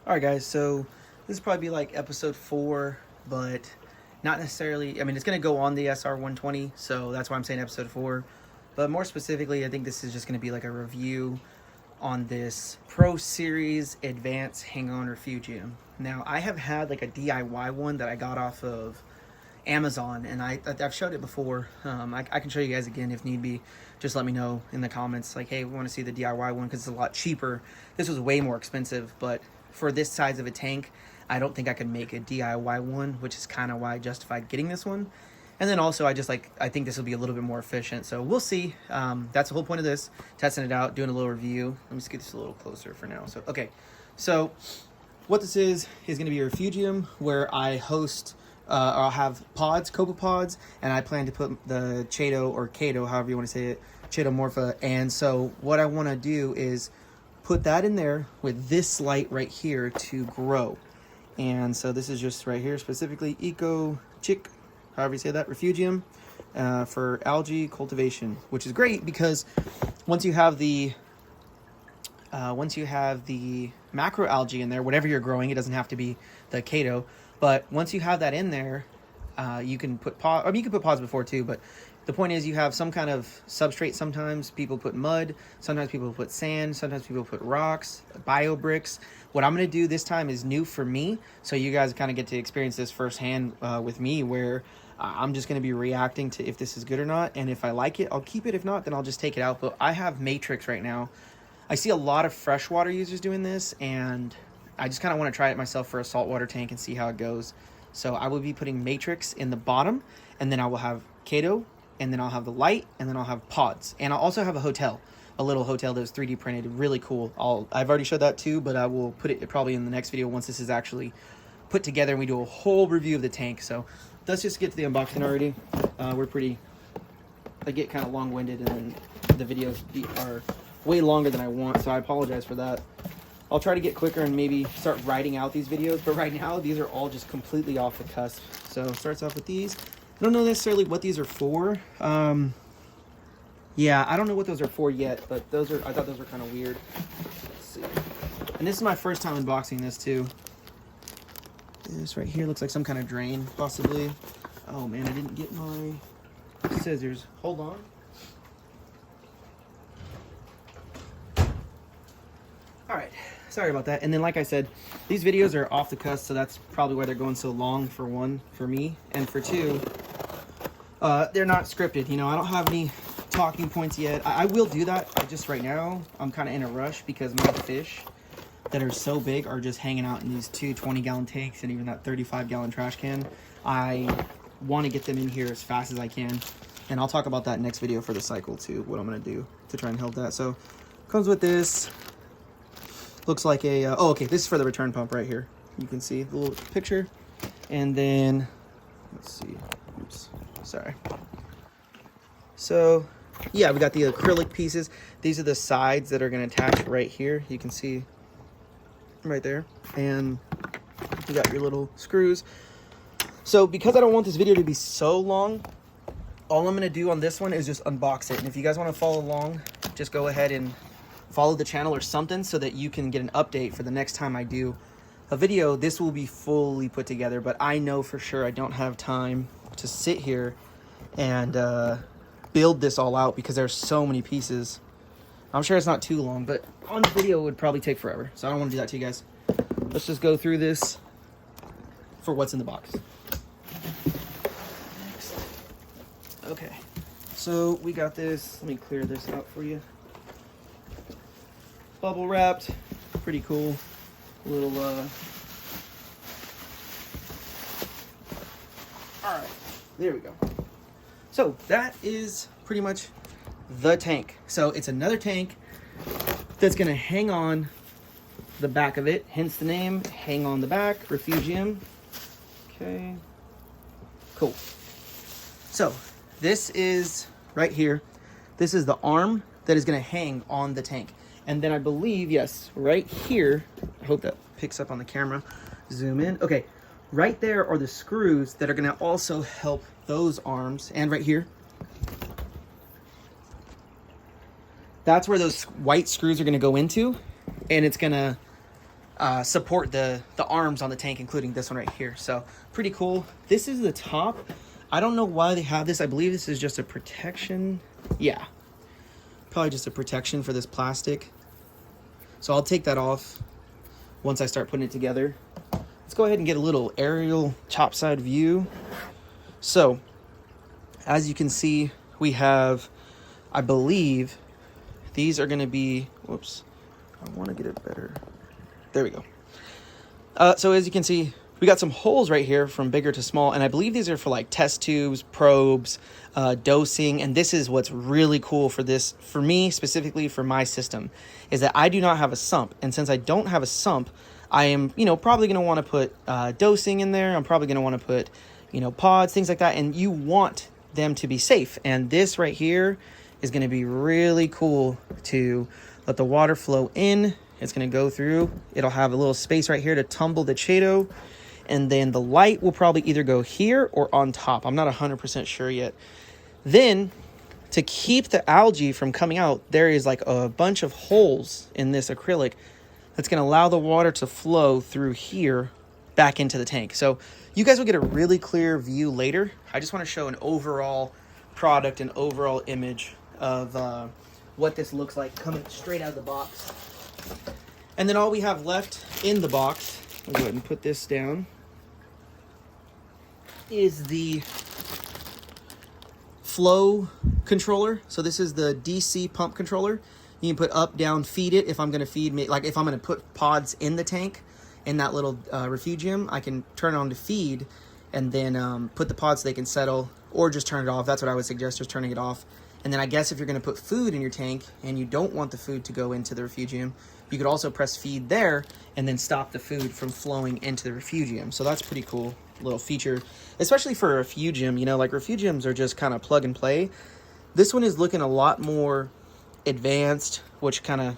Alright guys, so this will probably be like episode 4, but not necessarily, I mean, it's going to go on the SR120, so that's why I'm saying episode 4. But more specifically, I think this is just going to be like a review on this Pro Series Advanced Hang-On Refugium. Now, I have had like a DIY one that I got off of Amazon, and I've showed it before. I can show you guys again if need be. Just let me know in the comments, like, hey, we want to see the DIY one because it's a lot cheaper. This was way more expensive, but for this size of a tank, I don't think I could make a DIY one, which is kind of why I justified getting this one. And then also, I think this will be a little bit more efficient, so we'll see. That's the whole point of this, testing it out, doing a little review. Let me just get this a little closer for now. So, okay, so what this is going to be a Refugium where I host, I'll have pods, copepods, and I plan to put the Chaeto, or Kato, however you want to say it, Chaetomorpha. And so what I want to do is put that in there with this light right here to grow. And so this is just right here, specifically Eco Chick, however you say that, Refugium, for algae cultivation, which is great because once you have the macro algae in there, whatever you're growing, it doesn't have to be the Kato, but once you have that in there, you can put pods. I mean, you can put pods before too, but the point is you have some kind of substrate. Sometimes people put mud, sometimes people put sand, sometimes people put rocks, bio bricks. What I'm going to do this time is new for me, so you guys kind of get to experience this firsthand with me, where I'm just going to be reacting to if this is good or not, and if I like it, I'll keep it. If not, then I'll just take it out. But I have Matrix right now. I see a lot of freshwater users doing this, and I just kind of want to try it myself for a saltwater tank and see how it goes. So I will be putting Matrix in the bottom, and then I will have Kato, and then I'll have the light, and then I'll have pods. And I'll also have a little hotel that was 3D printed, really cool. I've already showed that too, but I will put it probably in the next video once this is actually put together and we do a whole review of the tank. So let's just get to the unboxing already. I get kind of long-winded, and then the videos are way longer than I want, so I apologize for that. I'll try to get quicker and maybe start writing out these videos, but right now these are all just completely off the cusp. So it starts off with these. I don't know necessarily what these are for. Yeah, I don't know what those are for yet, but I thought those were kind of weird. Let's see. And this is my first time unboxing this too. This right here looks like some kind of drain, possibly. Oh man, I didn't get my scissors. Hold on. All right, sorry about that. And then, like I said, these videos are off the cusp, so that's probably why they're going so long, for one, for me, and for two, they're not scripted. You know, I don't have any talking points yet. I will do that. Just right now, I'm kind of in a rush because my fish that are so big are just hanging out in these 2 20-gallon tanks and even that 35-gallon trash can. I want to get them in here as fast as I can, and I'll talk about that next video for the cycle too, what I'm going to do to try and help that. So, comes with this. Looks like a, oh, okay, this is for the return pump right here. You can see the little picture. And then, let's see, oops, sorry. So, yeah, we got the acrylic pieces. These are the sides that are gonna attach right here. You can see right there. And you got your little screws. So, because I don't want this video to be so long, all I'm gonna do on this one is just unbox it. And if you guys wanna follow along, just go ahead and follow the channel or something so that you can get an update for the next time I do a video. This will be fully put together, but I know for sure I don't have time to sit here and build this all out because there's so many pieces. I'm sure it's not too long, but on the video it would probably take forever, so I don't want to do that to you guys. Let's just go through this for what's in the box. Next. Okay, so we got this. Let me clear this out for you. Bubble wrapped, pretty cool. Little all right, there we go. So that is pretty much the tank. So it's another tank that's gonna hang on the back of it, hence the name, hang on the back, Refugium. Okay, cool. So this is right here. This is the arm that is gonna hang on the tank. And then I believe, yes, right here, I hope that picks up on the camera, zoom in. Okay, right there are the screws that are gonna also help those arms, and right here. That's where those white screws are gonna go into, and it's gonna support the arms on the tank, including this one right here. So pretty cool. This is the top. I don't know why they have this. I believe this is just a protection. Yeah, probably just a protection for this plastic. So I'll take that off once I start putting it together. Let's go ahead and get a little aerial topside view. So as you can see, we have, I believe these are going to be, whoops, I want to get it better. There we go. So as you can see, we got some holes right here from bigger to small, and I believe these are for like test tubes, probes, dosing, and this is what's really cool for this, for me specifically for my system, is that I do not have a sump, and since I don't have a sump, I am, probably going to want to put dosing in there. I'm probably going to want to put, pods, things like that, and you want them to be safe, and this right here is going to be really cool to let the water flow in. It's going to go through. It'll have a little space right here to tumble the Chaeto. And then the light will probably either go here or on top. I'm not 100% sure yet. Then, to keep the algae from coming out, there is like a bunch of holes in this acrylic that's going to allow the water to flow through here back into the tank. So you guys will get a really clear view later. I just want to show an overall product, an overall image of what this looks like coming straight out of the box. And then all we have left in the box, I'll go ahead and put this down, is the flow controller. So this is the DC pump controller. You can put up, down, feed it. If I'm going to feed me, like if I'm going to put pods in the tank, in that little Refugium, I can turn it on to feed and then put the pods so they can settle, or just turn it off. That's what I would suggest, just turning it off. And then I guess if you're going to put food in your tank and you don't want the food to go into the Refugium, you could also press feed there and then stop the food from flowing into the Refugium. So that's pretty cool little feature, especially for a Refugium. Like Refugiums are just kind of plug and play. This one is looking a lot more advanced, which kind of,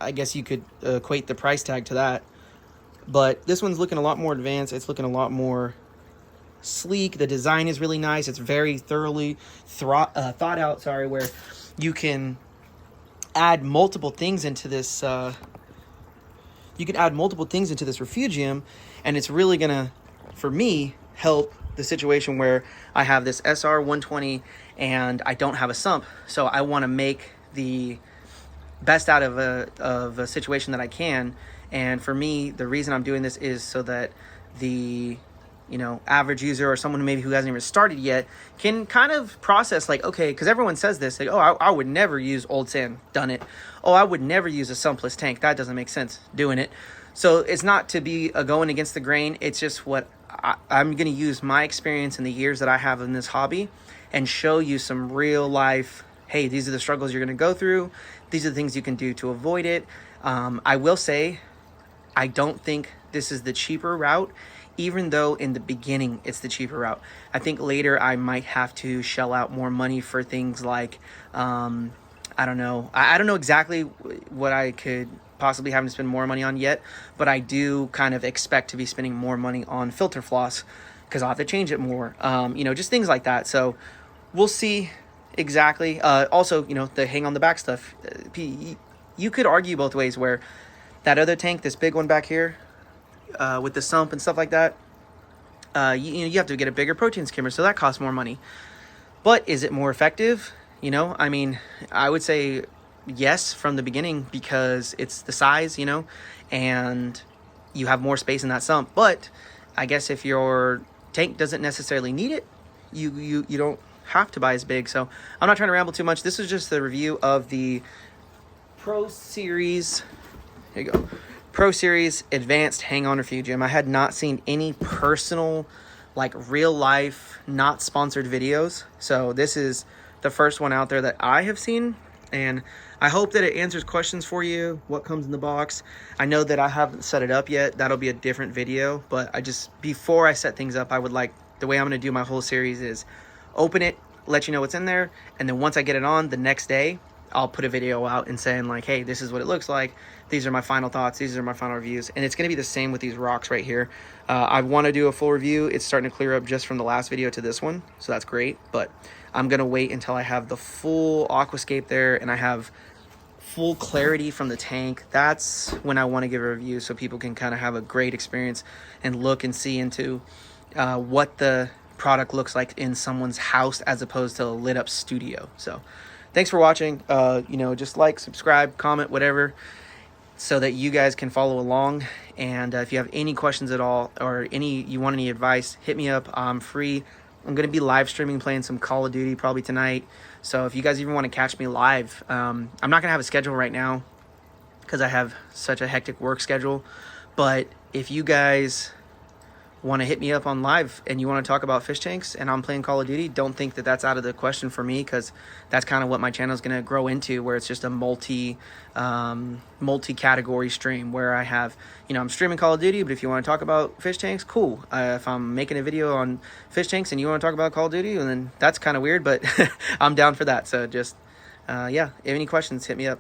I guess you could equate the price tag to that. But this one's looking a lot more advanced. It's looking a lot more sleek. The design is really nice. It's very thoroughly thought out, where you can add multiple things into this Refugium, and it's really gonna, for me, help the situation where I have this SR 120 and I don't have a sump. So I want to make the best out of a situation that I can. And for me, the reason I'm doing this is so that the average user or someone who hasn't even started yet can kind of process, like, okay, because everyone says this, like, oh, I would never use old sand, done it. Oh, I would never use a sumpless tank. That doesn't make sense, doing it. So it's not to be going against the grain. It's just what I'm going to use my experience in the years that I have in this hobby and show you some real life, hey, these are the struggles you're going to go through. These are the things you can do to avoid it. I will say, I don't think this is the cheaper route, even though in the beginning it's the cheaper route. I think later I might have to shell out more money for things like, I don't know. I don't know exactly what I could possibly have to spend more money on yet, but I do kind of expect to be spending more money on filter floss because I'll have to change it more. Just things like that. So we'll see exactly. Also, the hang on the back stuff. You could argue both ways, where that other tank, this big one back here, with the sump and stuff like that, you have to get a bigger protein skimmer, so that costs more money. But is it more effective? I would say yes from the beginning, because it's the size, and you have more space in that sump. But I guess if your tank doesn't necessarily need it, you don't have to buy as big. So I'm not trying to ramble too much. This is just the review of the Pro Series. Here you go. Pro Series Advanced Hang-On Refugium. I had not seen any personal, like real life, not sponsored videos. So this is the first one out there that I have seen. And I hope that it answers questions for you. What comes in the box. I know that I haven't set it up yet. That'll be a different video. But before I set things up, I would like, the way I'm going to do my whole series is open it, let you know what's in there. And then once I get it on, the next day, I'll put a video out and saying like, hey, this is what it looks like. These are my final thoughts. These are my final reviews. And it's going to be the same with these rocks right here. I want to do a full review. It's starting to clear up just from the last video to this one. So that's great. But I'm going to wait until I have the full aquascape there and I have full clarity from the tank, that's when I want to give a review, so people can kind of have a great experience and look and see into what the product looks like in someone's house as opposed to a lit up studio. So thanks for watching. Just like, subscribe, comment, whatever, so that you guys can follow along. And if you have any questions at all, or you want any advice, hit me up. I'm free. I'm going to be live streaming, playing some Call of Duty probably tonight. So if you guys even want to catch me live, I'm not going to have a schedule right now because I have such a hectic work schedule. But if you guys want to hit me up on live and you want to talk about fish tanks and I'm playing Call of Duty, don't think that that's out of the question for me, because that's kind of what my channel is going to grow into, where it's just a multi-category stream where I have, I'm streaming Call of Duty, but if you want to talk about fish tanks, cool. If I'm making a video on fish tanks and you want to talk about Call of Duty, then that's kind of weird, but I'm down for that. So just, if any questions, hit me up.